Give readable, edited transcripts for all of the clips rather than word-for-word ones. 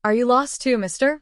Are you lost too, mister?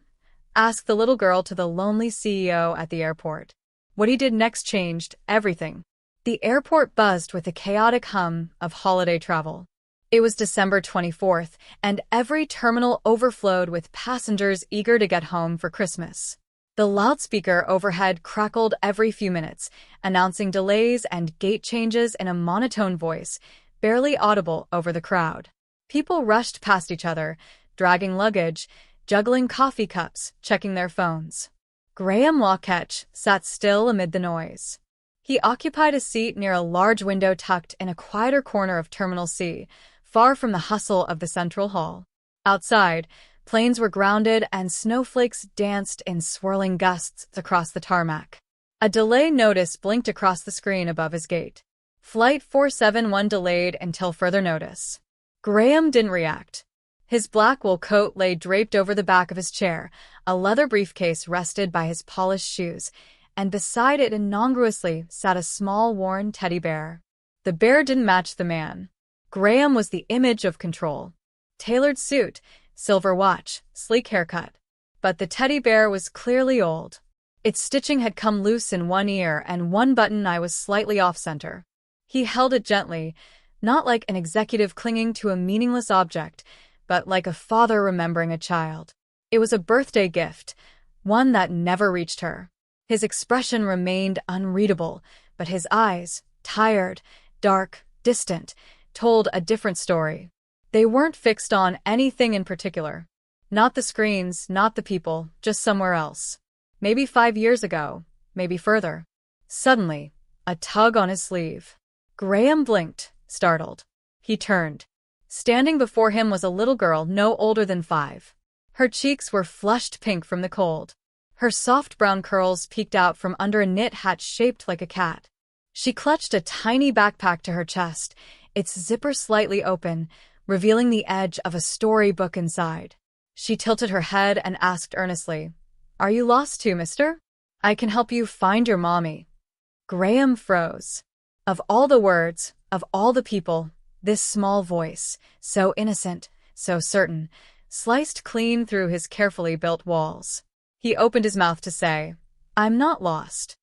Asked the little girl to the lonely CEO at the airport. What he did next changed everything. The airport buzzed with a chaotic hum of holiday travel. It was December 24th, and every terminal overflowed with passengers eager to get home for Christmas. The loudspeaker overhead crackled every few minutes, announcing delays and gate changes in a monotone voice, barely audible over the crowd. People rushed past each other, dragging luggage, juggling coffee cups, checking their phones. Graham Walketch sat still amid the noise. He occupied a seat near a large window tucked in a quieter corner of Terminal C, far from the hustle of the central hall. Outside, planes were grounded and snowflakes danced in swirling gusts across the tarmac. A delay notice blinked across the screen above his gate. Flight 471 delayed until further notice. Graham didn't react. His black wool coat lay draped over the back of his chair, a leather briefcase rested by his polished shoes, and beside it incongruously sat a small worn teddy bear. The bear didn't match the man. Graham was the image of control. Tailored suit, silver watch, sleek haircut. But the teddy bear was clearly old. Its stitching had come loose in one ear and one button eye was slightly off-center. He held it gently, not like an executive clinging to a meaningless object, but like a father remembering a child. It was a birthday gift, one that never reached her. His expression remained unreadable, but his eyes, tired, dark, distant, told a different story. They weren't fixed on anything in particular. Not the screens, not the people, just somewhere else. Maybe 5 years ago, maybe further. Suddenly, a tug on his sleeve. Graham blinked, startled. He turned. Standing before him was a little girl no older than 5. Her cheeks were flushed pink from the cold. Her soft brown curls peeked out from under a knit hat shaped like a cat. She clutched a tiny backpack to her chest, its zipper slightly open, revealing the edge of a storybook inside. She tilted her head and asked earnestly, "Are you lost too, mister? I can help you find your mommy." Graham froze. Of all the words, of all the people, this small voice, so innocent, so certain, sliced clean through his carefully built walls. He opened his mouth to say, "I'm not lost."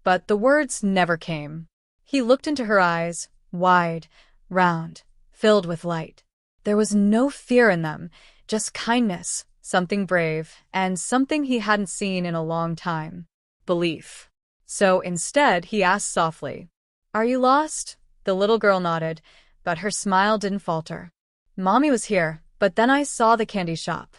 But the words never came. He looked into her eyes, wide, round, filled with light. There was no fear in them, just kindness, something brave, and something he hadn't seen in a long time. Belief. So instead, he asked softly, "Are you lost?" The little girl nodded, but her smile didn't falter. "Mommy was here, but then I saw the candy shop.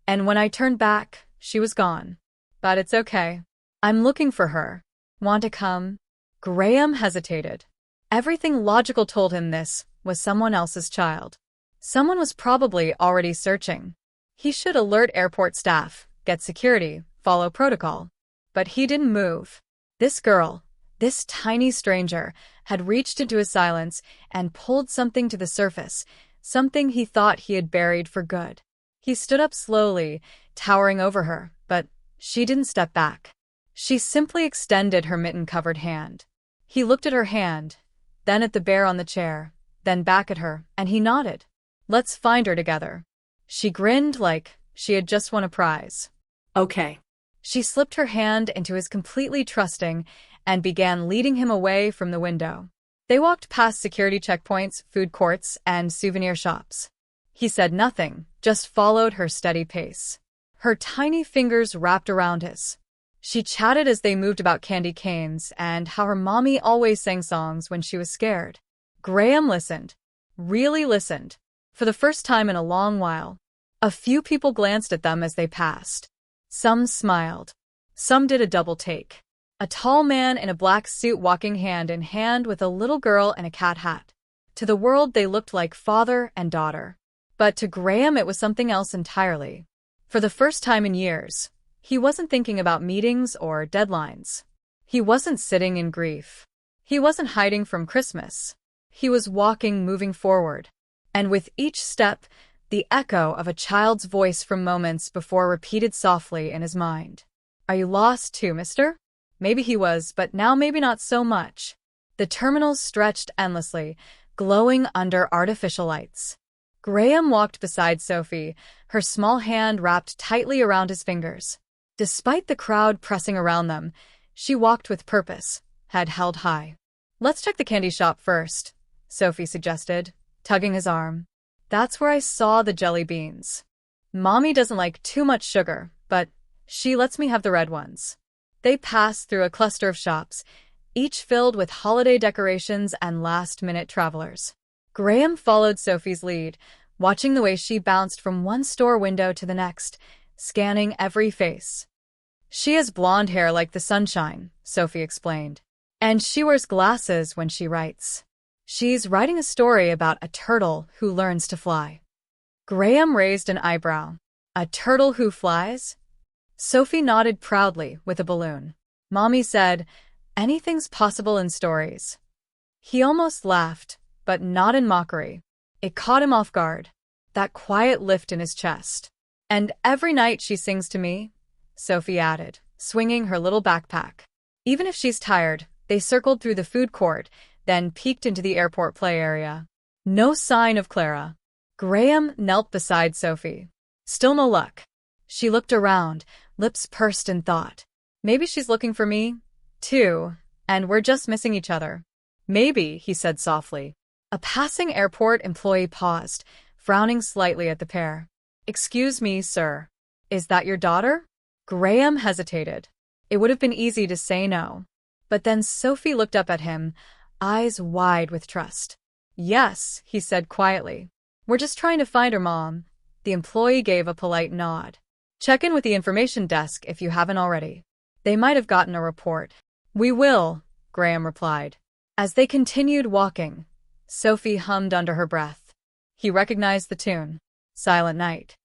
And when I turned back, she was gone. But it's okay. I'm looking for her. Want to come?" Graham hesitated. Everything logical told him this was someone else's child. Someone was probably already searching. He should alert airport staff, get security, follow protocol. But he didn't move. This girl, this tiny stranger, had reached into his silence and pulled something to the surface, something he thought he had buried for good. He stood up slowly, towering over her, but she didn't step back. She simply extended her mitten-covered hand. He looked at her hand, then at the bear on the chair, then back at her, and he nodded. "Let's find her together." She grinned like she had just won a prize. Okay. She slipped her hand into his completely trusting and began leading him away from the window. They walked past security checkpoints, food courts, and souvenir shops. He said nothing, just followed her steady pace. Her tiny fingers wrapped around his. She chatted as they moved about candy canes and how her mommy always sang songs when she was scared. Graham listened. Really listened. For the first time in a long while. A few people glanced at them as they passed. Some smiled. Some did a double take. A tall man in a black suit walking hand in hand with a little girl in a cat hat. To the world they looked like father and daughter. But to Graham it was something else entirely. For the first time in years, he wasn't thinking about meetings or deadlines. He wasn't sitting in grief. He wasn't hiding from Christmas. He was walking, moving forward. And with each step, the echo of a child's voice from moments before repeated softly in his mind. "Are you lost too, mister?" Maybe he was, but now maybe not so much. The terminals stretched endlessly, glowing under artificial lights. Graham walked beside Sophie, her small hand wrapped tightly around his fingers. Despite the crowd pressing around them, she walked with purpose, head held high. "Let's check the candy shop first," Sophie suggested, tugging his arm. "That's where I saw the jelly beans. Mommy doesn't like too much sugar, but she lets me have the red ones." They passed through a cluster of shops, each filled with holiday decorations and last-minute travelers. Graham followed Sophie's lead, watching the way she bounced from one store window to the next, scanning every face. "She has blonde hair like the sunshine," Sophie explained. "And she wears glasses when she writes. She's writing a story about a turtle who learns to fly." Graham raised an eyebrow. "A turtle who flies?" Sophie nodded proudly with a balloon. "Mommy said, anything's possible in stories." He almost laughed, but not in mockery. It caught him off guard, that quiet lift in his chest. "And every night she sings to me," Sophie added, swinging her little backpack. Even if she's tired, they circled through the food court, then peeked into the airport play area. No sign of Clara. Graham knelt beside Sophie. Still no luck. She looked around, lips pursed in thought. "Maybe she's looking for me, too, and we're just missing each other." "Maybe," he said softly. A passing airport employee paused, frowning slightly at the pair. "Excuse me, sir. Is that your daughter?" Graham hesitated. It would have been easy to say no. But then Sophie looked up at him, eyes wide with trust. "Yes," he said quietly. "We're just trying to find her mom." The employee gave a polite nod. "Check in with the information desk if you haven't already. They might have gotten a report." "We will," Graham replied. As they continued walking, Sophie hummed under her breath. He recognized the tune, Silent Night.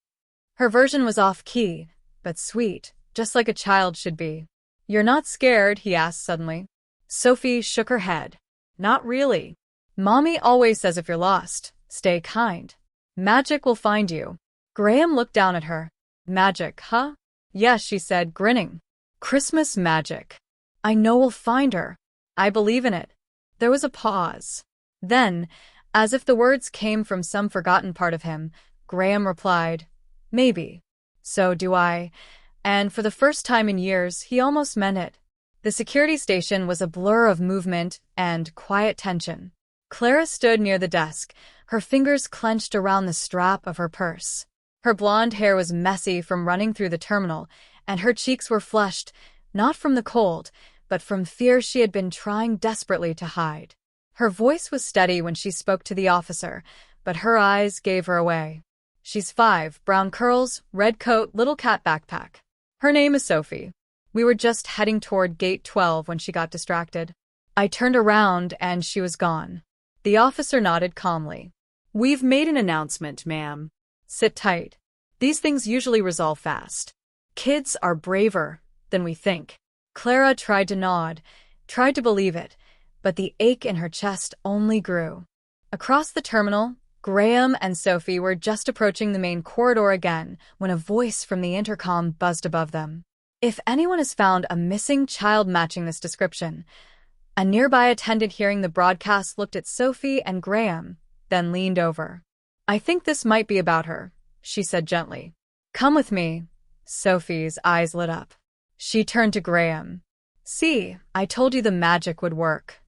Her version was off-key, but sweet, just like a child should be. "You're not scared?" he asked suddenly. Sophie shook her head. "Not really. Mommy always says if you're lost, stay kind. Magic will find you." Graham looked down at her. "Magic, huh?" "Yes," she said, grinning. "Christmas magic. I know we'll find her. I believe in it." There was a pause. Then, as if the words came from some forgotten part of him, Graham replied, "Maybe. So do I." And for the first time in years, he almost meant it. The security station was a blur of movement and quiet tension. Clara stood near the desk, her fingers clenched around the strap of her purse. Her blonde hair was messy from running through the terminal, and her cheeks were flushed, not from the cold, but from fear she had been trying desperately to hide. Her voice was steady when she spoke to the officer, but her eyes gave her away. "She's 5, brown curls, red coat, little cat backpack. Her name is Sophie. We were just heading toward gate 12 when she got distracted. I turned around and she was gone." The officer nodded calmly. "We've made an announcement, ma'am. Sit tight. These things usually resolve fast. Kids are braver than we think." Clara tried to nod, tried to believe it, but the ache in her chest only grew. Across the terminal, Graham and Sophie were just approaching the main corridor again when a voice from the intercom buzzed above them. "If anyone has found a missing child matching this description." A nearby attendant hearing the broadcast looked at Sophie and Graham, then leaned over. "I think this might be about her," she said gently. "Come with me." Sophie's eyes lit up. She turned to Graham. "See, I told you the magic would work."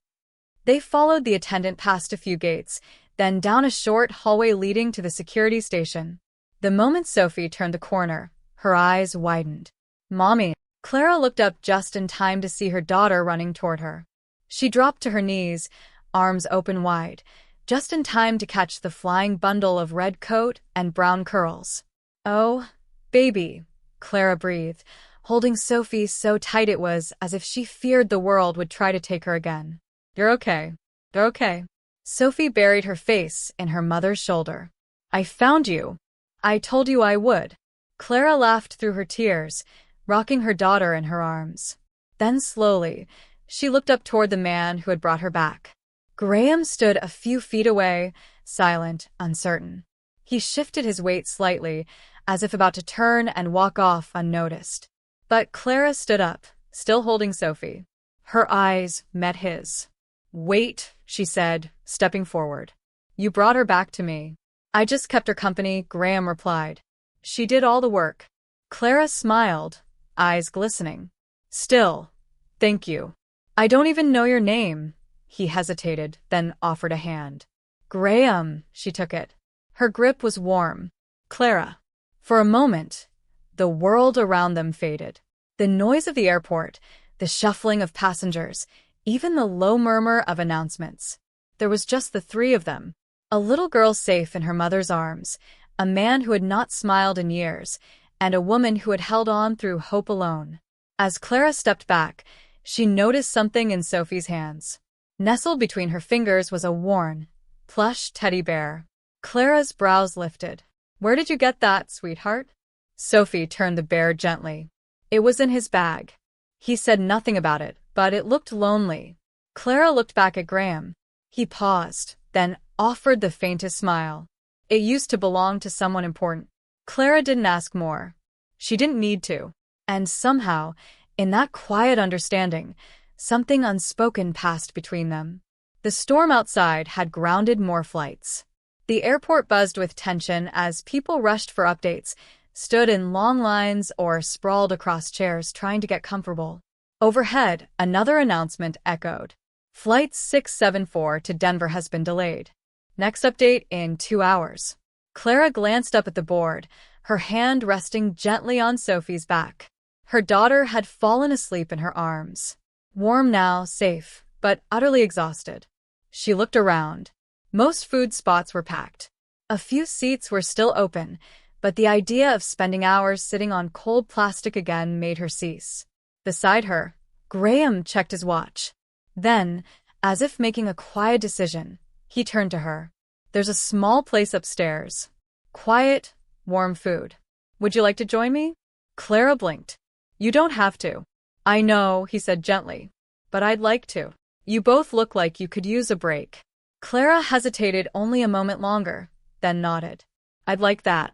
They followed the attendant past a few gates, then down a short hallway leading to the security station. The moment Sophie turned the corner, her eyes widened. "Mommy." Clara looked up just in time to see her daughter running toward her. She dropped to her knees, arms open wide, just in time to catch the flying bundle of red coat and brown curls. "Oh, baby," Clara breathed, holding Sophie so tight it was as if she feared the world would try to take her again. "You're okay. You're okay." Sophie buried her face in her mother's shoulder. "I found you. I told you I would." Clara laughed through her tears, rocking her daughter in her arms. Then slowly, she looked up toward the man who had brought her back. Graham stood a few feet away, silent, uncertain. He shifted his weight slightly, as if about to turn and walk off unnoticed. But Clara stood up, still holding Sophie. Her eyes met his. "Wait," she said, stepping forward. "You brought her back to me. I just kept her company, Graham replied. She did all the work. Clara smiled, eyes glistening. Still, thank you. I don't even know your name. He hesitated, then offered a hand. Graham, she took it. Her grip was warm. Clara. For a moment, the world around them faded. The noise of the airport, the shuffling of passengers, even the low murmur of announcements. There was just the three of them. A little girl safe in her mother's arms, a man who had not smiled in years, and a woman who had held on through hope alone. As Clara stepped back, she noticed something in Sophie's hands. Nestled between her fingers was a worn, plush teddy bear. Clara's brows lifted. Where did you get that, sweetheart? Sophie turned the bear gently. It was in his bag. He said nothing about it, but it looked lonely. Clara looked back at Graham. He paused, then offered the faintest smile. It used to belong to someone important. Clara didn't ask more. She didn't need to. And somehow, in that quiet understanding, something unspoken passed between them. The storm outside had grounded more flights. The airport buzzed with tension as people rushed for updates, stood in long lines or sprawled across chairs trying to get comfortable. Overhead, another announcement echoed. Flight 674 to Denver has been delayed. Next update in 2 hours. Clara glanced up at the board, her hand resting gently on Sophie's back. Her daughter had fallen asleep in her arms. Warm now, safe, but utterly exhausted. She looked around. Most food spots were packed. A few seats were still open, but the idea of spending hours sitting on cold plastic again made her cease. Beside her, Graham checked his watch. Then, as if making a quiet decision, he turned to her. There's a small place upstairs. Quiet, warm food. Would you like to join me? Clara blinked. You don't have to. I know, he said gently, but I'd like to. You both look like you could use a break. Clara hesitated only a moment longer, then nodded. I'd like that.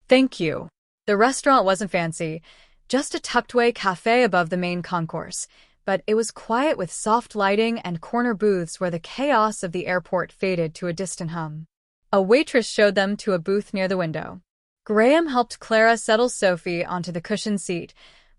Thank you. The restaurant wasn't fancy, just a tucked-away cafe above the main concourse, but it was quiet with soft lighting and corner booths where the chaos of the airport faded to a distant hum. A waitress showed them to a booth near the window. Graham helped Clara settle Sophie onto the cushioned seat,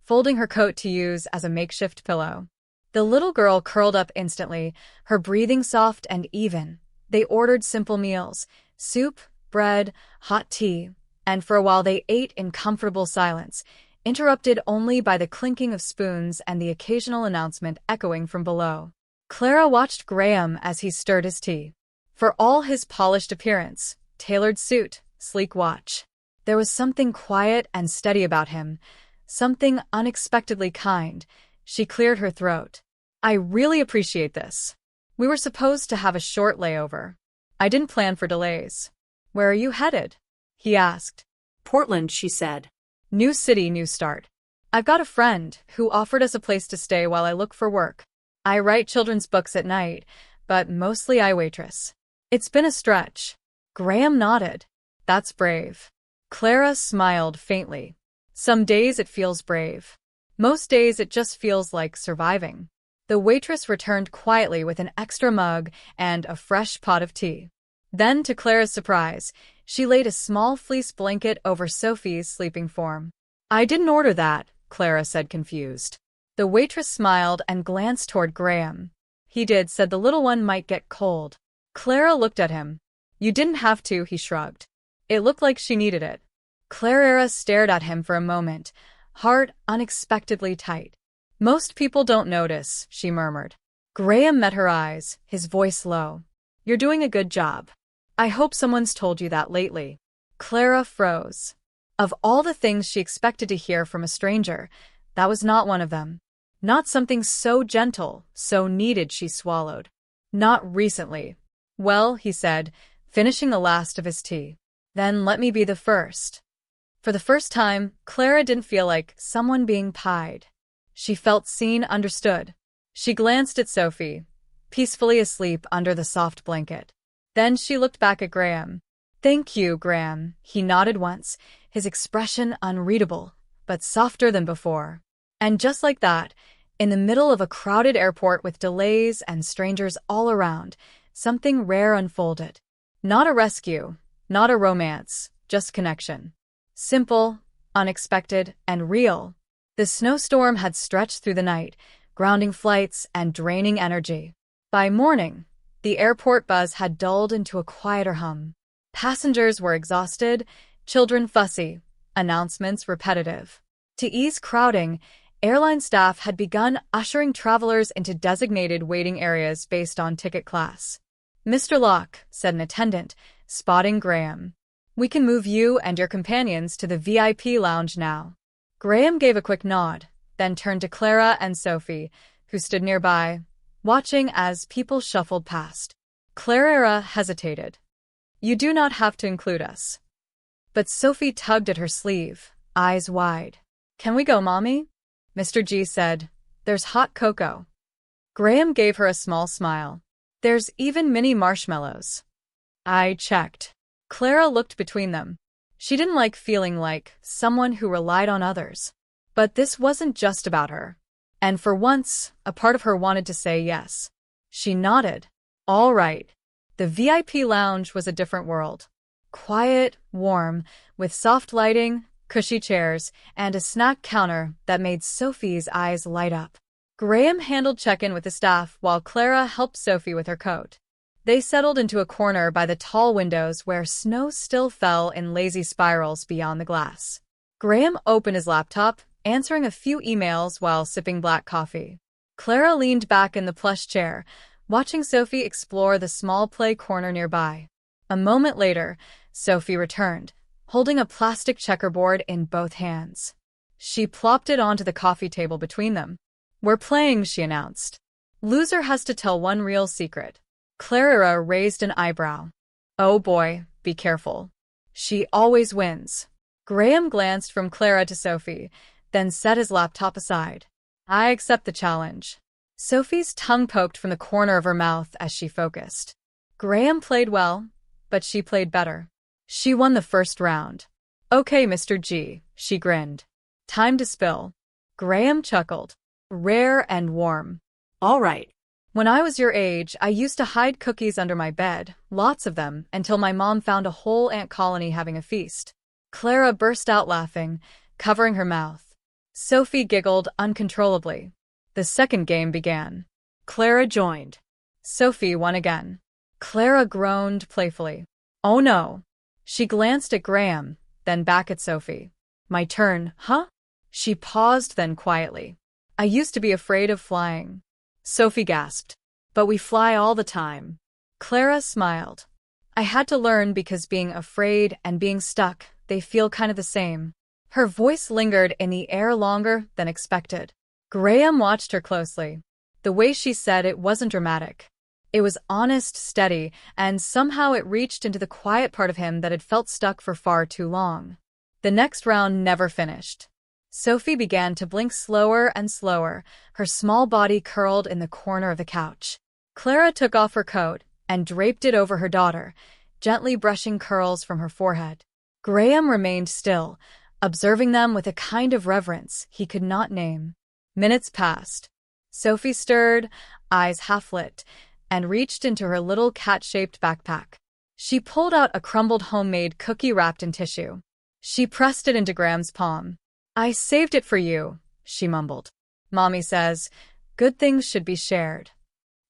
folding her coat to use as a makeshift pillow. The little girl curled up instantly, her breathing soft and even. They ordered simple meals, soup, bread, hot tea, and for a while they ate in comfortable silence, interrupted only by the clinking of spoons and the occasional announcement echoing from below. Clara watched Graham as he stirred his tea. For all his polished appearance, tailored suit, sleek watch, there was something quiet and steady about him, something unexpectedly kind. She cleared her throat. I really appreciate this. We were supposed to have a short layover. I didn't plan for delays. Where are you headed? He asked. Portland, she said. New city, new start. I've got a friend who offered us a place to stay while I look for work. I write children's books at night, but mostly I waitress. It's been a stretch. Graham nodded. That's brave. Clara smiled faintly. Some days it feels brave. Most days it just feels like surviving. The waitress returned quietly with an extra mug and a fresh pot of tea. Then, to Clara's surprise, she laid a small fleece blanket over Sophie's sleeping form. I didn't order that, Clara said confused. The waitress smiled and glanced toward Graham. He did, said the little one might get cold. Clara looked at him. You didn't have to, he shrugged. It looked like she needed it. Clara stared at him for a moment, heart unexpectedly tight. Most people don't notice, she murmured. Graham met her eyes, his voice low. You're doing a good job. I hope someone's told you that lately. Clara froze. Of all the things she expected to hear from a stranger, that was not one of them. Not something so gentle, so needed, she swallowed. Not recently. Well, he said, finishing the last of his tea. Then let me be the first. For the first time, Clara didn't feel like someone being pied. She felt seen, understood. She glanced at Sophie, peacefully asleep under the soft blanket. Then she looked back at Graham. Thank you, Graham. He nodded once, his expression unreadable, but softer than before. And just like that, in the middle of a crowded airport with delays and strangers all around, something rare unfolded. Not a rescue, Not a romance, just connection. Simple, unexpected, and real. The snowstorm had stretched through the night, grounding flights and draining energy. By morning, the airport buzz had dulled into a quieter hum. Passengers were exhausted, children fussy, announcements repetitive. To ease crowding, airline staff had begun ushering travelers into designated waiting areas based on ticket class. "Mr. Locke," said an attendant, spotting Graham. "We can move you and your companions to the VIP lounge now." Graham gave a quick nod, then turned to Clara and Sophie, who stood nearby, watching as people shuffled past. Clara hesitated. "You do not have to include us." But Sophie tugged at her sleeve, eyes wide. "Can we go, Mommy?" Mr. G said, "There's hot cocoa." Graham gave her a small smile. "There's even mini marshmallows." I checked. Clara looked between them. She didn't like feeling like someone who relied on others. But this wasn't just about her. And for once, a part of her wanted to say yes. She nodded. All right. The VIP lounge was a different world. Quiet, warm, with soft lighting, cushy chairs, and a snack counter that made Sophie's eyes light up. Graham handled check-in with the staff while Clara helped Sophie with her coat. They settled into a corner by the tall windows where snow still fell in lazy spirals beyond the glass. Graham opened his laptop, answering a few emails while sipping black coffee. Clara leaned back in the plush chair, watching Sophie explore the small play corner nearby. A moment later, Sophie returned, holding a plastic checkerboard in both hands. She plopped it onto the coffee table between them. "We're playing," she announced. "Loser has to tell one real secret." Clara raised an eyebrow. "Oh boy, be careful. She always wins." Graham glanced from Clara to Sophie, then set his laptop aside. "I accept the challenge." Sophie's tongue poked from the corner of her mouth as she focused. Graham played well, but she played better. She won the first round. "Okay, Mr. G," she grinned. "Time to spill." Graham chuckled. "Rare and warm." All right. "When I was your age, I used to hide cookies under my bed, lots of them, until my mom found a whole ant colony having a feast." Clara burst out laughing, covering her mouth. Sophie giggled uncontrollably. The second game began. Clara joined. Sophie won again. Clara groaned playfully. "Oh no." She glanced at Graham, then back at Sophie. "My turn, huh?" She paused, then quietly. "I used to be afraid of flying." Sophie gasped. "But we fly all the time." Clara smiled. "I had to learn because being afraid and being stuck, they feel kind of the same." Her voice lingered in the air longer than expected. Graham watched her closely. The way she said it wasn't dramatic. It was honest, steady, and somehow it reached into the quiet part of him that had felt stuck for far too long. The next round never finished. Sophie began to blink slower and slower, her small body curled in the corner of the couch. Clara took off her coat and draped it over her daughter, gently brushing curls from her forehead. Graham remained still, observing them with a kind of reverence he could not name. Minutes passed. Sophie stirred, eyes half-lit, and reached into her little cat-shaped backpack. She pulled out a crumbled homemade cookie wrapped in tissue. She pressed it into Graham's palm. "I saved it for you," she mumbled. "Mommy says, good things should be shared."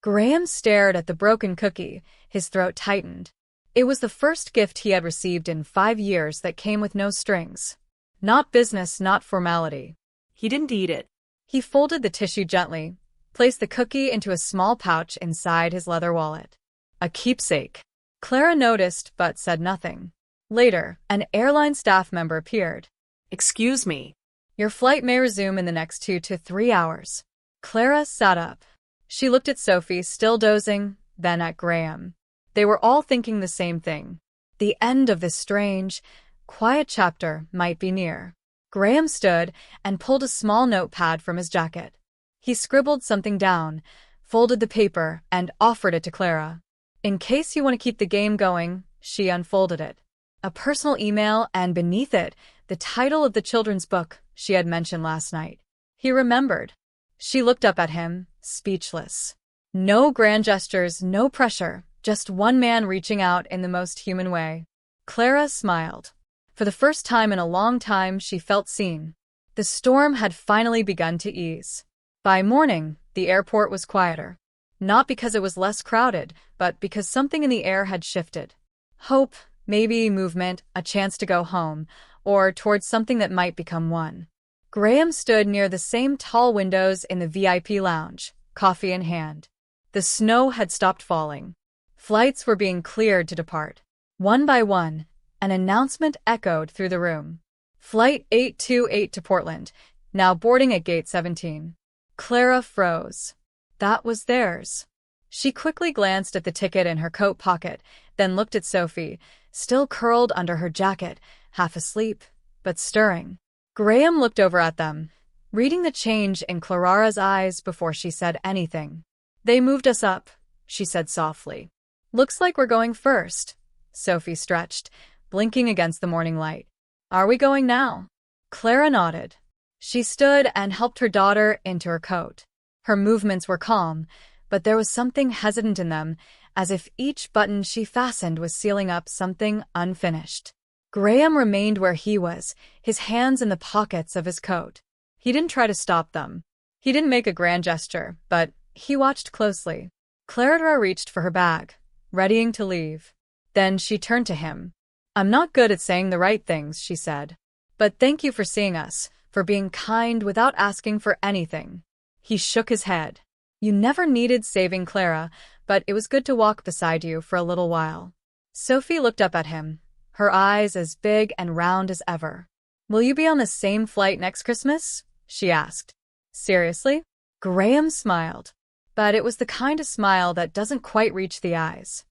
Graham stared at the broken cookie, his throat tightened. It was the first gift he had received in 5 years that came with no strings. Not business, not formality. He didn't eat it. He folded the tissue gently, placed the cookie into a small pouch inside his leather wallet. A keepsake. Clara noticed but said nothing. Later, an airline staff member appeared. "Excuse me." "Your flight may resume in the next 2 to 3 hours." Clara sat up. She looked at Sophie, still dozing, then at Graham. They were all thinking the same thing. The end of this strange, quiet chapter might be near. Graham stood and pulled a small notepad from his jacket. He scribbled something down, folded the paper, and offered it to Clara. "In case you want to keep the game going," she unfolded it. A personal email, and beneath it, the title of the children's book she had mentioned last night. He remembered. She looked up at him, speechless. No grand gestures, no pressure, just one man reaching out in the most human way. Clara smiled. For the first time in a long time, she felt seen. The storm had finally begun to ease. By morning, the airport was quieter. Not because it was less crowded, but because something in the air had shifted. Hope, maybe movement, a chance to go home, or towards something that might become one. Graham stood near the same tall windows in the VIP lounge, coffee in hand. The snow had stopped falling. Flights were being cleared to depart. One by one, an announcement echoed through the room. Flight 828 to Portland, now boarding at gate 17. Clara froze. That was theirs. She quickly glanced at the ticket in her coat pocket, then looked at Sophie, still curled under her jacket, half asleep, but stirring. Graham looked over at them, reading the change in Clara's eyes before she said anything. They moved us up, she said softly. Looks like we're going first. Sophie stretched, blinking against the morning light. Are we going now? Clara nodded. She stood and helped her daughter into her coat. Her movements were calm, but there was something hesitant in them, as if each button she fastened was sealing up something unfinished. Graham remained where he was, his hands in the pockets of his coat. He didn't try to stop them. He didn't make a grand gesture, but he watched closely. Clara reached for her bag, readying to leave. Then she turned to him. I'm not good at saying the right things, she said. But thank you for seeing us, for being kind without asking for anything. He shook his head. You never needed saving, Clara, but it was good to walk beside you for a little while. Sophie looked up at him, her eyes as big and round as ever. Will you be on the same flight next Christmas? She asked. Seriously? Graham smiled. But it was the kind of smile that doesn't quite reach the eyes.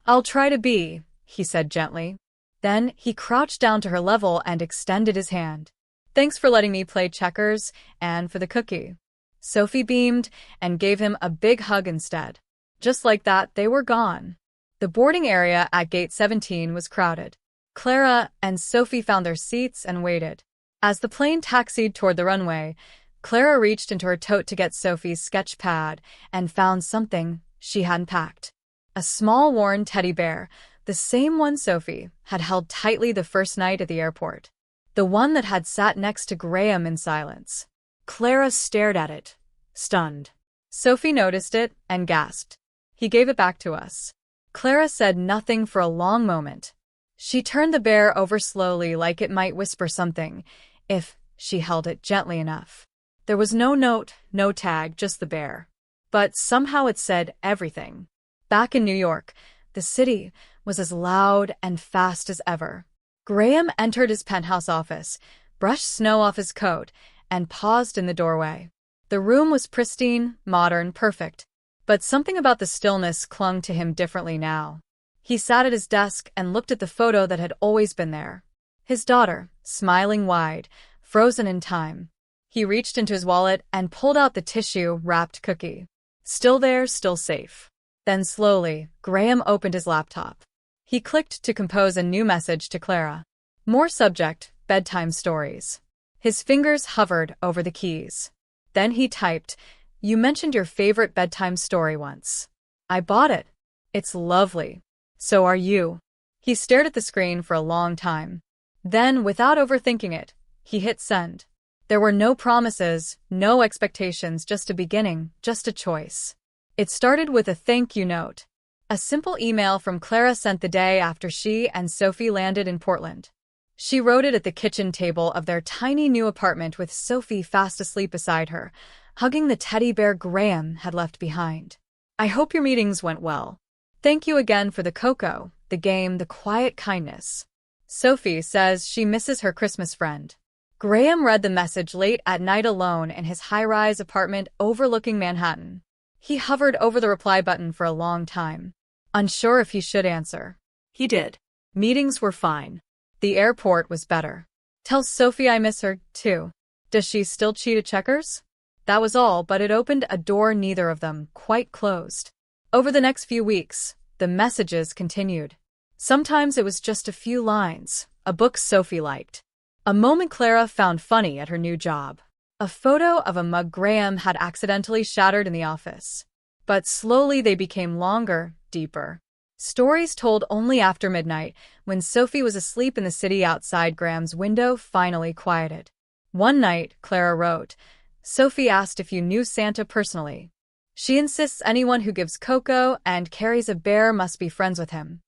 I'll try to be, he said gently. Then he crouched down to her level and extended his hand. Thanks for letting me play checkers, and for the cookie. Sophie beamed and gave him a big hug instead. Just like that, they were gone. The boarding area at gate 17 was crowded. Clara and Sophie found their seats and waited. As the plane taxied toward the runway, Clara reached into her tote to get Sophie's sketch pad and found something she hadn't packed. A small worn teddy bear, the same one Sophie had held tightly the first night at the airport. The one that had sat next to Graham in silence. Clara stared at it, stunned. Sophie noticed it and gasped. He gave it back to us. Clara said nothing for a long moment. She turned the bear over slowly like it might whisper something, if she held it gently enough. There was no note, no tag, just the bear. But somehow it said everything. Back in New York, the city was as loud and fast as ever. Graham entered his penthouse office, brushed snow off his coat, and paused in the doorway. The room was pristine, modern, perfect. But something about the stillness clung to him differently now. He sat at his desk and looked at the photo that had always been there. His daughter, smiling wide, frozen in time. He reached into his wallet and pulled out the tissue-wrapped cookie. Still there, still safe. Then slowly, Graham opened his laptop. He clicked to compose a new message to Clara. More subject, bedtime stories. His fingers hovered over the keys. Then he typed, You mentioned your favorite bedtime story once. I bought it. It's lovely. So are you. He stared at the screen for a long time. Then, without overthinking it, he hit send. There were no promises, no expectations, just a beginning, just a choice. It started with a thank you note. A simple email from Clara sent the day after she and Sophie landed in Portland. She wrote it at the kitchen table of their tiny new apartment with Sophie fast asleep beside her, hugging the teddy bear Graham had left behind. I hope your meetings went well. Thank you again for the cocoa, the game, the quiet kindness. Sophie says she misses her Christmas friend. Graham read the message late at night alone in his high-rise apartment overlooking Manhattan. He hovered over the reply button for a long time, unsure if he should answer. He did. Meetings were fine. The airport was better. Tell Sophie I miss her, too. Does she still cheat at checkers? That was all, but it opened a door neither of them quite closed. Over the next few weeks, the messages continued. Sometimes it was just a few lines, a book Sophie liked, a moment Clara found funny at her new job, a photo of a mug Graham had accidentally shattered in the office. But slowly they became longer, deeper. Stories told only after midnight, when Sophie was asleep in the city outside Graham's window, finally quieted. One night, Clara wrote, Sophie asked if you knew Santa personally. She insists anyone who gives cocoa and carries a bear must be friends with him.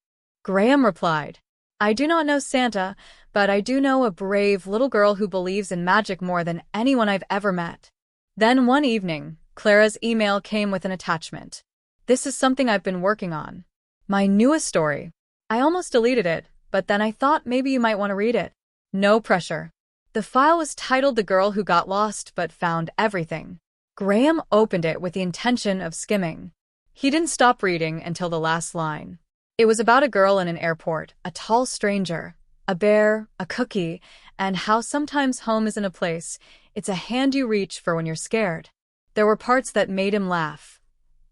Graham replied, I do not know Santa, but I do know a brave little girl who believes in magic more than anyone I've ever met. Then one evening, Clara's email came with an attachment. This is something I've been working on. My newest story. I almost deleted it, but then I thought maybe you might want to read it. No pressure. The file was titled The Girl Who Got Lost But Found Everything. Graham opened it with the intention of skimming. He didn't stop reading until the last line. It was about a girl in an airport, a tall stranger, a bear, a cookie, and how sometimes home isn't a place, it's a hand you reach for when you're scared. There were parts that made him laugh,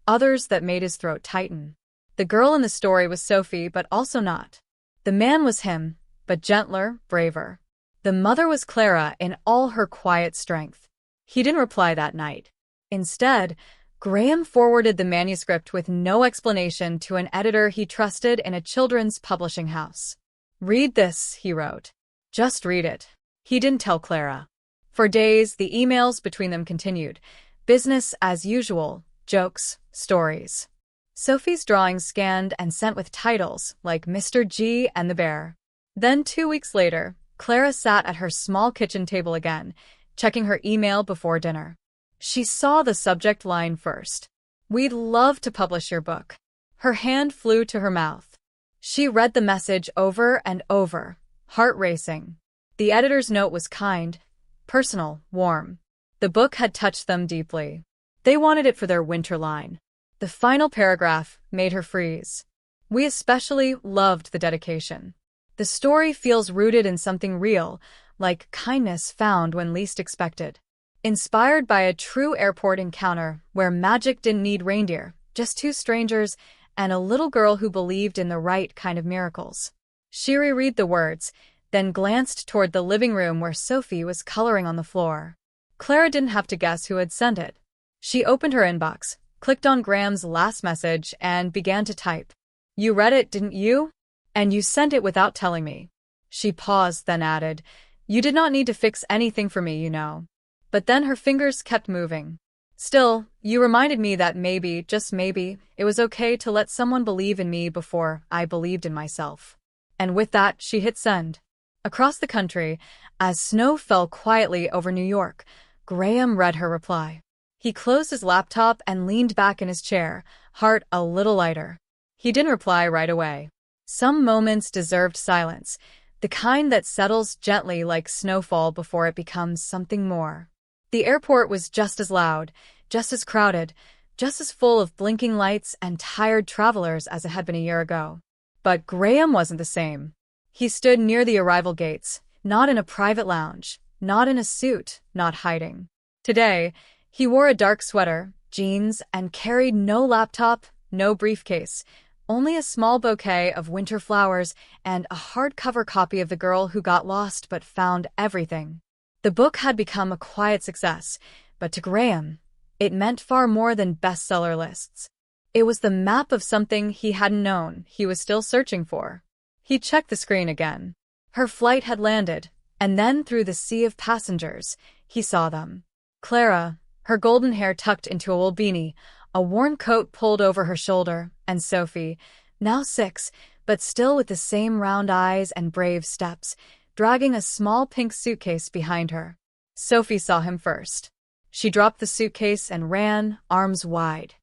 others that made his throat tighten. The girl in the story was Sophie, but also not. The man was him, but gentler, braver. The mother was Clara in all her quiet strength. He didn't reply that night. Instead, Graham forwarded the manuscript with no explanation to an editor he trusted in a children's publishing house. Read this, he wrote. Just read it. He didn't tell Clara. For days, the emails between them continued. Business as usual, jokes, stories. Sophie's drawings scanned and sent with titles like Mr. G and the Bear. Then 2 weeks later, Clara sat at her small kitchen table again, checking her email before dinner. She saw the subject line first. We'd love to publish your book. Her hand flew to her mouth. She read the message over and over, heart racing. The editor's note was kind, personal, warm. The book had touched them deeply. They wanted it for their winter line. The final paragraph made her freeze. We especially loved the dedication. The story feels rooted in something real, like kindness found when least expected. Inspired by a true airport encounter where magic didn't need reindeer, just two strangers and a little girl who believed in the right kind of miracles. She reread the words, then glanced toward the living room where Sophie was coloring on the floor. Clara didn't have to guess who had sent it. She opened her inbox, clicked on Graham's last message, and began to type. You read it, didn't you? And you sent it without telling me. She paused, then added, You did not need to fix anything for me, you know. But then her fingers kept moving. Still, you reminded me that maybe, just maybe, it was okay to let someone believe in me before I believed in myself. And with that, she hit send. Across the country, as snow fell quietly over New York, Graham read her reply. He closed his laptop and leaned back in his chair, heart a little lighter. He didn't reply right away. Some moments deserved silence, the kind that settles gently like snowfall before it becomes something more. The airport was just as loud, just as crowded, just as full of blinking lights and tired travelers as it had been a year ago. But Graham wasn't the same. He stood near the arrival gates, not in a private lounge, not in a suit, not hiding. Today, he wore a dark sweater, jeans, and carried no laptop, no briefcase, only a small bouquet of winter flowers and a hardcover copy of The Girl Who Got Lost But Found Everything. The book had become a quiet success, but to Graham, it meant far more than bestseller lists. It was the map of something he hadn't known he was still searching for. He checked the screen again. Her flight had landed, and then through the sea of passengers, he saw them. Clara, her golden hair tucked into a wool beanie, a worn coat pulled over her shoulder, and Sophie, now 6, but still with the same round eyes and brave steps, dragging a small pink suitcase behind her. Sophie saw him first. She dropped the suitcase and ran, arms wide.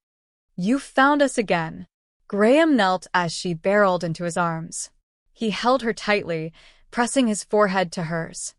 You found us again. Graham knelt as she barreled into his arms. He held her tightly, pressing his forehead to hers.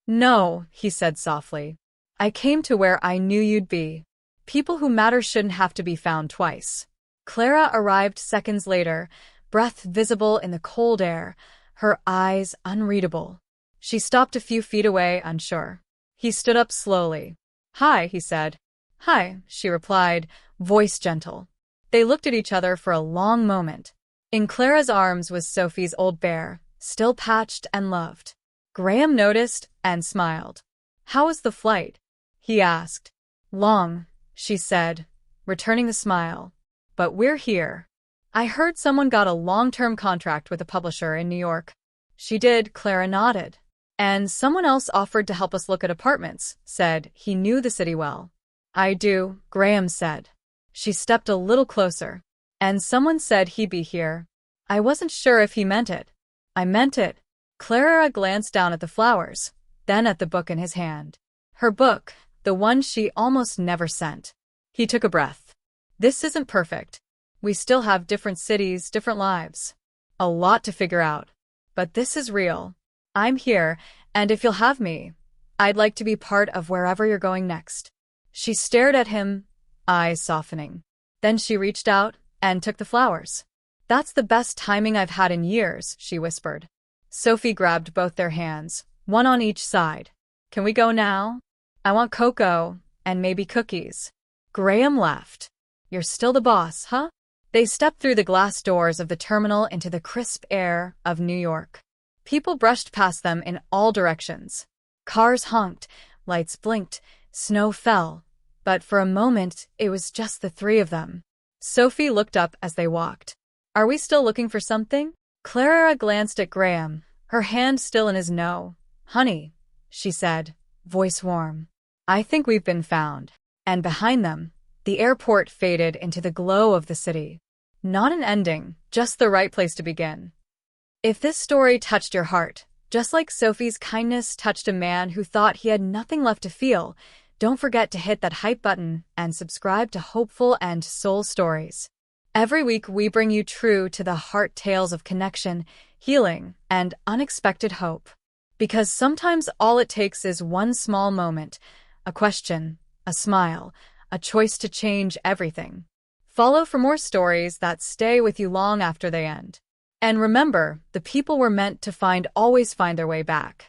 No, he said softly. I came to where I knew you'd be. People who matter shouldn't have to be found twice. Clara arrived seconds later, breath visible in the cold air, her eyes unreadable. She stopped a few feet away, unsure. He stood up slowly. Hi, he said. Hi, she replied, voice gentle. They looked at each other for a long moment. In Clara's arms was Sophie's old bear, still patched and loved. Graham noticed and smiled. How was the flight? He asked. Long, she said, returning the smile. But we're here. I heard someone got a long-term contract with a publisher in New York. She did, Clara nodded. And someone else offered to help us look at apartments, said he knew the city well. I do, Graham said. She stepped a little closer. And someone said he'd be here. I wasn't sure if he meant it. I meant it. Clara glanced down at the flowers, then at the book in his hand. Her book, the one she almost never sent. He took a breath. This isn't perfect. We still have different cities, different lives. A lot to figure out. But this is real. I'm here, and if you'll have me, I'd like to be part of wherever you're going next. She stared at him, eyes softening. Then she reached out and took the flowers. That's the best timing I've had in years, she whispered. Sophie grabbed both their hands, one on each side. Can we go now? I want cocoa, and maybe cookies. Graham laughed. You're still the boss, huh? They stepped through the glass doors of the terminal into the crisp air of New York. People brushed past them in all directions. Cars honked, lights blinked, snow fell. But for a moment, it was just the three of them. Sophie looked up as they walked. Are we still looking for something? Clara glanced at Graham, her hand still in his no. Honey, she said, voice warm. I think we've been found. And behind them, the airport faded into the glow of the city. Not an ending, just the right place to begin. If this story touched your heart, just like Sophie's kindness touched a man who thought he had nothing left to feel, don't forget to hit that hype button and subscribe to Hopeful and Soul Stories. Every week we bring you true to the heart tales of connection, healing, and unexpected hope. Because sometimes all it takes is one small moment, a question, a smile, a choice to change everything. Follow for more stories that stay with you long after they end. And remember, the people we're meant to find always find their way back.